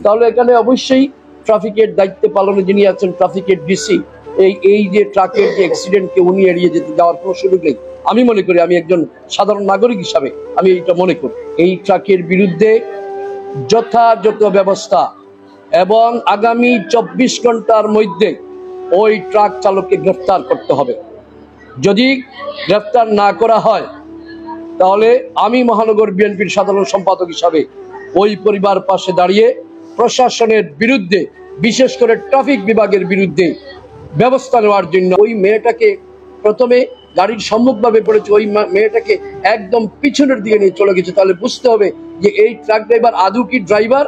তাহলে এখানে অবশ্যই ট্রাফিকের দায়িত্ব পালনে যিনি আছেন ট্রাফিকের ডিসি, এই যে ট্রাকের যে অ্যাক্সিডেন্টকে উনি এড়িয়ে যেতে যাওয়ার কোনো সুযোগ নেই। আমি মনে করি, আমি একজন সাধারণ নাগরিক হিসাবে আমি এটা মনে করি, এই ট্রাকের বিরুদ্ধে যথাযথ ব্যবস্থা এবং আগামী 24 ঘন্টার মধ্যে ওই ট্রাক চালককে গ্রেফতার করতে হবে। যদি গ্রেফতার না করা হয় তাহলে আমি মহানগর বিএনপির সাধারণ সম্পাদক হিসাবে ওই পরিবার পাশে দাঁড়িয়ে প্রশাসনের বিরুদ্ধে, বিশেষ করে ট্রাফিক বিভাগের বিরুদ্ধে ব্যবস্থা নেওয়ার জন্য। ওই মেয়েটাকে প্রথমে গাড়ির সম্মুখভাবে পড়েছে, ওই মেয়েটাকে একদম পিছনের দিকে নিয়ে চলে গেছে। তাহলে বুঝতে হবে যে এই ট্রাক ড্রাইভার আদৌ কি ড্রাইভার।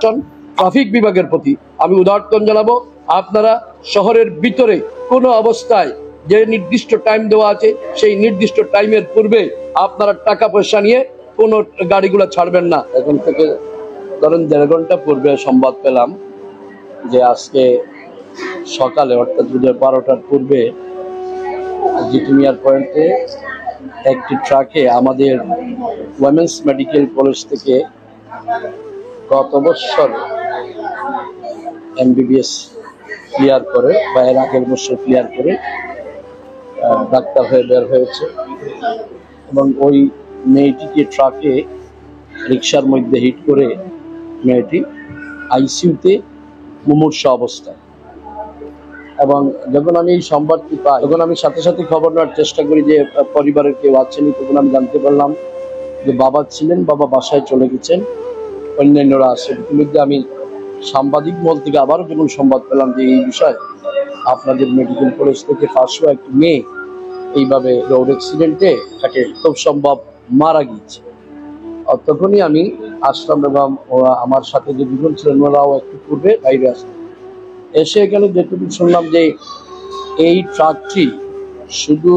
ট্রাফিক বিভাগের প্রতি আমি উদাহরণ জানাবো, আপনারা শহরের ভিতরে কোনো অবস্থায় যে নির্দিষ্ট টাইম দেওয়া আছে সেই নির্দিষ্ট টাইমের পূর্বে আপনারা টাকা পয়সা নিয়ে কোনো গাড়িগুলো ছাড়বেন না। এখন থেকে ধরেন 1.5 ঘন্টা পূর্বে সংবাদ পেলাম যে আজকে সকালে অর্থাৎ 12টার পূর্বে জিটি মিয়ার পয়েন্টে একটি ট্রাকে আমাদের উইমেন্স মেডিকেল কলেজ থেকে গত বছর MBBS ক্লিয়ার করে বা এর আগের বছর ক্লিয়ার করে ডাক্তার হয়ে বের হয়েছে এবং ওই মেয়েটিকে ট্রাকে রিক্সার মধ্যে হিট করে মেয়েটি আইসিইউতে মুমূর্ষু অবস্থায়। এবং যখন আমি এই সংবাদটি পাই তখন আমি সাথে সাথে খবর নেওয়ার চেষ্টা করি যে পরিবারের কেউ আছেনি। তখন আমি জানতে পারলাম যে বাবা ছিলেন, বাবা বাসায় চলে গেছেন, অন্যান্যরা আসেন। ইতিমধ্যে আমি সাংবাদিক মহল থেকে আবারও যখন সংবাদ পেলাম যে এই বিষয়ে আপনাদের মেডিকেল কলেজ থেকে ফাঁস হওয়া একটি মেয়ে এইভাবে রোড অ্যাক্সিডেন্টে তাকে খুব সম্ভব মারা গিয়েছে, তখনই আমি আসলাম এবং আমার সাথে যে দুজন ছিলেন ওরাও একটু পূর্বে বাইরে আসলেন। এসে এখানে যেটুকু শুনলাম যে এই ট্রাকটি শুধু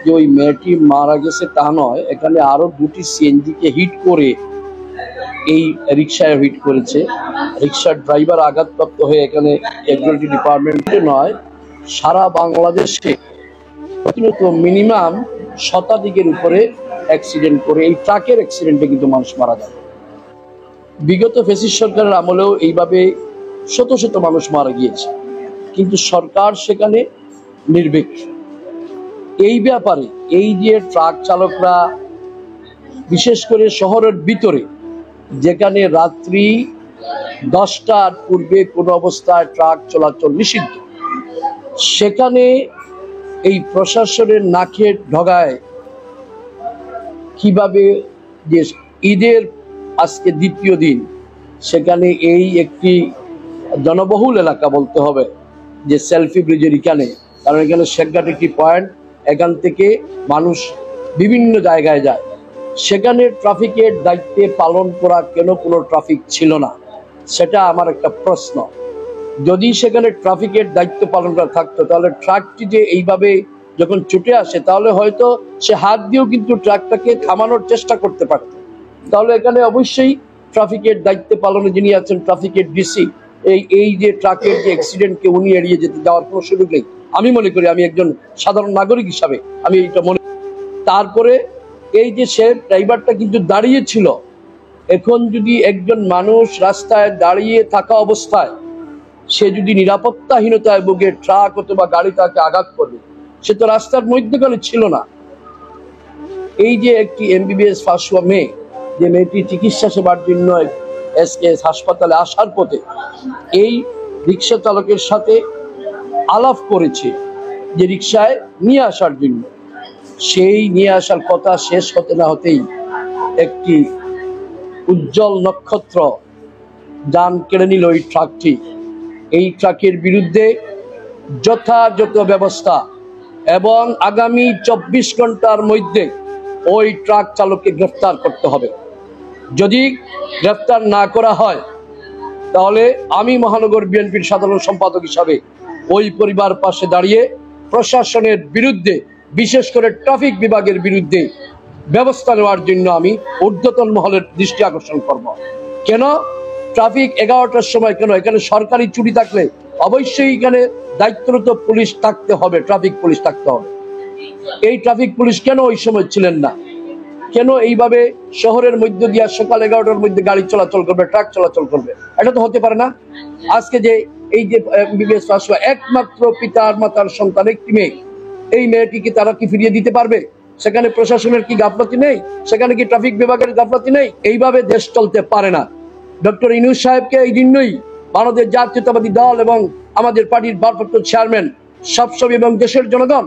যে ওই মেয়েটি মারা গেছে তা নয়, এখানে আরো 2টি সিএনজিকে হিট করে এই রিক্সায় হিট করেছে। রিক্সার ড্রাইভার আঘাতপ্রাপ্ত হয়ে এখানে ক্যাজুয়ালিটি ডিপার্টমেন্টে নয়, সারা বাংলাদেশে প্রতিনিয়ত মিনিমাম শতাধিকের উপরে অ্যাক্সিডেন্ট করে এই ট্রাকের অ্যাক্সিডেন্টে কিন্তু মানুষ মারা যায়। বিগত ফ্যাসিস্ট সরকারের আমলেও এইভাবে শত শত মানুষ মারা গিয়েছে, কিন্তু সরকার সেখানে নির্ভীক। এই ব্যাপারে এই যে ট্রাক চালকরা বিশেষ করে শহরের ভিতরে যেখানে রাত্রি 10টার পূর্বে কোনো অবস্থায় ট্রাক চলাচল নিষিদ্ধ, সেখানে এই প্রশাসনের নাকের ঢগায় কিভাবে যে ঈদের আজকে দ্বিতীয় দিন সেখানে এই একটি জনবহুল এলাকা বলতে হবে যে সেলফি ব্রিজের এখানে, কারণ এখানে শেখঘাট একটি পয়েন্ট, এখান থেকে মানুষ বিভিন্ন জায়গায় যায়, সেখানে ট্রাফিকের দায়িত্বে পালন করা কেন কোনো ট্রাফিক ছিল না, সেটা আমার একটা প্রশ্ন। যদি সেখানে ট্রাফিকের দায়িত্ব পালন করা থাকতো তাহলে ট্রাকটি যে এইভাবে যখন ছুটে আসে তাহলে হয়তো সে হাত দিয়েও কিন্তু ট্রাকটাকে থামানোর চেষ্টা করতে পারত। তাহলে এখানে অবশ্যই ট্রাফিকের দায়িত্ব পালনে যিনি আছেন ট্রাফিকের ডিসি, এই যে ট্রাকের যে অ্যাক্সিডেন্টকে উনি এড়িয়ে যেতে যাওয়ার কোনো সুযোগ নেই। আমি মনে করি, আমি একজন সাধারণ নাগরিক হিসাবে আমি এটা মনে। তারপরে এই যে সে ড্রাইভারটা কিন্তু দাঁড়িয়ে ছিল, এখন যদি একজন মানুষ রাস্তায় দাঁড়িয়ে থাকা অবস্থায় সে যদি নিরাপত্তাহীনতায় ভোগে, ট্রাক অথবা গাড়ি তাকে আঘাত করবে, সে তো রাস্তার মধ্যখানে ছিল না। এই যে একটি MBBS ফাঁস হওয়া মেয়ে, যে মেয়েটি চিকিৎসা সেবার জন্য SKS হাসপাতালে আসার পথে এই রিক্সা চালকের সাথে আলাপ করেছে যে রিক্সায় নিয়ে আসার জন্য, সেই নিয়ে আসার কথা শেষ হতে না হতেই একটি উজ্জ্বল নক্ষত্র যান কেড়ে নিল এই ট্রাকটি। এই ট্রাকের বিরুদ্ধে যথাযথ ব্যবস্থা এবং আগামী 24 ঘন্টার মধ্যে ওই ট্রাক চালককে গ্রেফতার করতে হবে। যদি গ্রেফতার না করা হয় তাহলে আমি মহানগর বিএনপির সাধারণ সম্পাদক হিসাবে ওই পরিবার পাশে দাঁড়িয়ে প্রশাসনের বিরুদ্ধে, বিশেষ করে ট্রাফিক বিভাগের বিরুদ্ধে ব্যবস্থা নেওয়ার জন্য আমি ঊর্ধ্বতন মহলের দৃষ্টি আকর্ষণ করব। কেন ট্রাফিক 11টার সময়, কেন এখানে সরকারি চুরি থাকলে অবশ্যই এখানে দায়িত্বরত পুলিশ থাকতে হবে, ট্রাফিক পুলিশ থাকতে হবে। এই ট্রাফিক পুলিশ কেন ওই সময় ছিলেন না? কেন এইভাবে শহরের মধ্য দিয়া সকাল 11টার মধ্যে গাড়ি চলাচল করবে, ট্রাক চলাচল করবে? এটা তো হতে পারে না। আজকে যে এই যে MBBS পাস হওয়া একমাত্র পিতার মাতার সন্তান একটি মেয়ে, এই মেয়েটিকে তারা কি ফিরিয়ে দিতে পারবে? সেখানে প্রশাসনের কি গাফলতি নেই? সেখানে কি ট্রাফিক বিভাগের গাফলতি নেই? এইভাবে দেশ চলতে পারে না। ডক্টর ইউনূস সাহেবকে এই জন্যই বাংলাদেশ জাতীয়তাবাদী দল এবং আমাদের পার্টির ভারপ্রাপ্ত চেয়ারম্যান সবসময় এবং দেশের জনগণ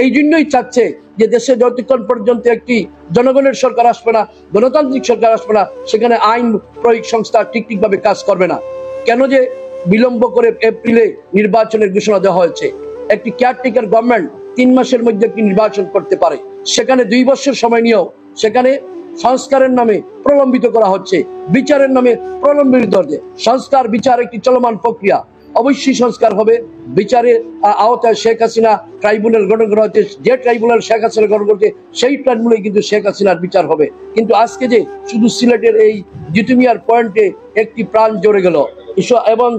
এই জন্যই চাচ্ছে যে দেশে যতক্ষণ পর্যন্ত একটি জনগণের সরকার আসবে না, গণতান্ত্রিক সরকার আসবে না, সেখানে আইন প্রয়োগ সংস্থা ঠিকভাবে কাজ করবে না। কেন যে বিলম্ব করে এপ্রিলে নির্বাচনের ঘোষণা দেওয়া হয়েছে? একটি কেয়ারটেকার গভর্নমেন্ট 3 মাসের মধ্যে একটি নির্বাচন করতে পারে, সেখানে 2 বছর সময় নিয়েও সেখানে সংস্কারের নামে প্রলম্বিত করা হচ্ছে, বিচারের নামে প্রলম্বিত হচ্ছে। সংস্কার বিচার একটি চলমান প্রক্রিয়া, অবশ্যই সংস্কার হবে। বিচারের আওতায় শেখ হাসিনা ট্রাইব্যুনাল গঠন করা হচ্ছে, যে ট্রাইব্যুনাল শেখ হাসিনা গঠন করছে সেই ট্রাইব্যুনালে কিন্তু শেখ হাসিনার বিচার হবে। কিন্তু আজকে যে শুধু সিলেটের এই জিতুমিয়ার পয়েন্টে একটি প্রাণ জড়ে গেল, এবং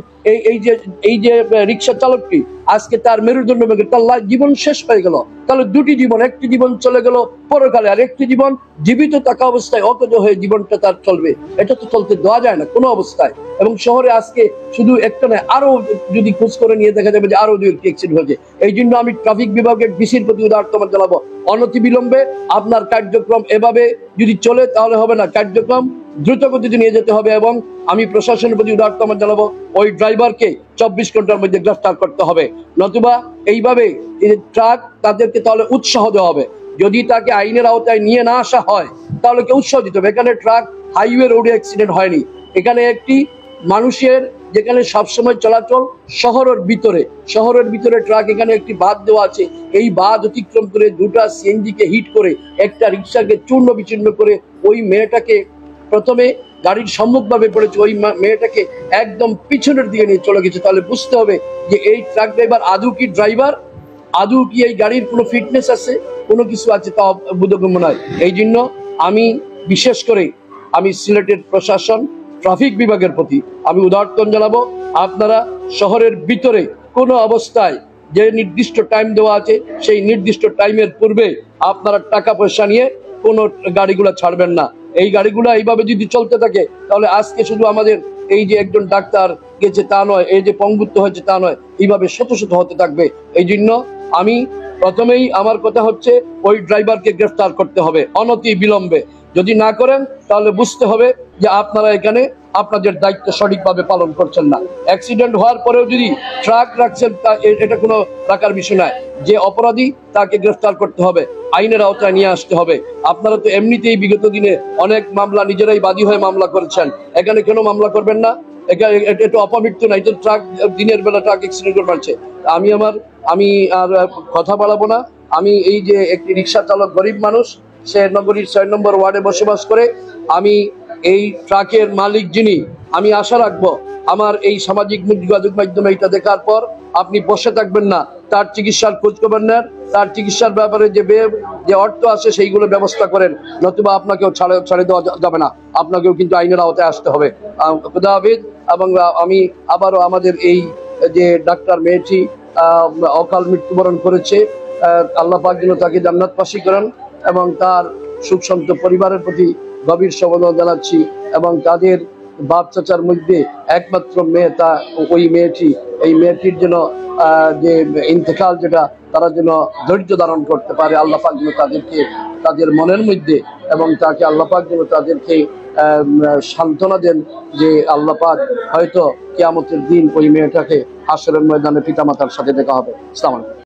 এই যে রিক্সা চালকটি আজকে তার মেরুদণ্ড ভেঙে তার জীবন শেষ হয়ে গেল। তাহলে দুটি জীবন, একটি জীবন চলে গেল পরকালে, আর একটি জীবন জীবিত থাকা অবস্থায় অকেজ হয়ে জীবনটা তার চলবে। এটা তো চলতে দেওয়া যায় না কোনো অবস্থায়। এবং শহরে আজকে শুধু একটা নয়, আরো যদি খোঁজ করে নিয়ে দেখা যাবে যে আরো 2টি অ্যাক্সিডেন্ট হয়েছে। এই জন্য আমি ট্রাফিক বিভাগের ডিসির প্রতি উদারতম জানাবো, অনতি বিলম্বে আপনার কার্যক্রম এভাবে যদি চলে তাহলে হবে না, কার্যক্রম দ্রুত গতিতে নিয়ে যেতে হবে। এবং আমি প্রশাসনের প্রতি উদারতম জানাবো, ওই ড্রাইভারকে 24 ঘন্টার মধ্যে গ্রেফতার করতে হবে, নতুবা এইভাবে ট্রাক তাদেরকে তাহলে উৎসাহ দেওয়া হবে। যদি তাকে আইনের আওতায় নিয়ে না আসা হয় তাহলে কে উৎসাহ দিতে হবে? এখানে ট্রাক হাইওয়ে রোডে অ্যাক্সিডেন্ট হয়নি, এখানে একটি মানুষের যেখানে সবসময় চলাচল শহরের ভিতরে ট্রাক, এখানে একটি বাঁধ দেওয়া আছে, এই বাঁধ অতিক্রম করে 2টা CNG কে হিট করে একটা রিক্সাকে চূর্ণ বিচূর্ণ করে ওই মেয়েটাকে প্রথমে গাড়ির সম্মুখভাবে পড়েছে, ওই মেয়েটাকে একদম পিছনের দিকে নিয়ে চলে গেছে। তাহলে বুঝতে হবে যে এই ট্রাক ড্রাইভার আদৌ কি ড্রাইভার, আদৌ কি এই গাড়ির কোনো ফিটনেস আছে, কোনো কিছু আছে তা বোধগম্য নয়। এই জন্য আমি বিশেষ করে আমি সিলেটের প্রশাসন ট্রাফিক বিভাগের প্রতি আমি উদারতম জানাবো, আপনারা শহরের ভিতরে কোনো অবস্থায় যে নির্দিষ্ট টাইম দেওয়া আছে সেই নির্দিষ্ট টাইমের পূর্বে আপনারা টাকা পয়সা নিয়ে কোনো গাড়িগুলা ছাড়বেন না। এই গাড়িগুলা এইভাবে যদি চলতে থাকে তাহলে আজকে শুধু আমাদের এই যে একজন ডাক্তার গেছে তা নয়, এই যে পঙ্গুত্ব হয়েছে তা নয়, এইভাবে শত শত হতে থাকবে। এই জন্য আমি প্রথমেই আমার কথা হচ্ছে ওই ড্রাইভারকে গ্রেফতার করতে হবে অনতি বিলম্বে। যদি না করেন তাহলে বুঝতে হবে যে আপনারা এখানে আপনাদের দায়িত্ব সঠিকভাবে পালন করছেন না। অ্যাক্সিডেন্ট হওয়ার পরেও যদি ট্রাক রাখছেন এটা কোনো রাখার বিষয় নয়। যে অপরাধী তাকে গ্রেফতার করতে হবে, আইনের আওতায় নিয়ে আসতে হবে। আপনারা তো এমনিতেই বিগত দিনে অনেক মামলা নিজেরাই বাদী হয়ে মামলা করেছেন, এখানে কেন মামলা করবেন না? এটা অপমৃত্যু না, এটা ট্রাক দিনের বেলা ট্রাক অ্যাক্সিডেন্ট করে মারছে। আমি আর কথা বাড়াবো না। আমি এই যে একটি রিক্সা চালক, গরিব মানুষ, সে নগরীর 6 নম্বর ওয়ার্ডে বসবাস করে। আমি এই ট্রাকের মালিক যিনি, আমি আশা রাখবো আমার এই সামাজিক যোগাযোগ মাধ্যমে এটা দেখার পর আপনি বসে থাকবেন না, তার চিকিৎসার খোঁজ খবর নেন, তার চিকিৎসার ব্যাপারে যে অর্থ আছে সেইগুলো ব্যবস্থা করেন, নতুবা আপনাকেও ছাড়ে দেওয়া যাবে না, আপনাকেও কিন্তু আইনের আওতায় আসতে হবে। খুদা হাফেজ। এবং আমি আবারও আমাদের এই যে ডাক্তার মেয়েটি অকাল মৃত্যুবরণ করেছে, আল্লাহ পাক যেন তাকে জান্নাতবাসী করেন এবং তার সুখ শান্ত পরিবারের প্রতি গভীর সমবেদনা জানাচ্ছি। এবং তাদের বাপ চাচার মধ্যে একমাত্র মেয়ে তা ওই মেয়েটি, এই মেয়েটির যেন যে ইন্তেকাল যেটা তারা যেন ধৈর্য ধারণ করতে পারে, আল্লাহ পাক যেন তাদেরকে তাদের মনের মধ্যে এবং তাকে আল্লাহ পাক যেন তাদেরকে সান্ত্বনা দেন যে আল্লাহ পাক হয়তো কিয়ামতের দিন ওই মেয়েটাকে হাসরের ময়দানে পিতামাতার সাথে দেখা হবে। আসসালামু আলাইকুম।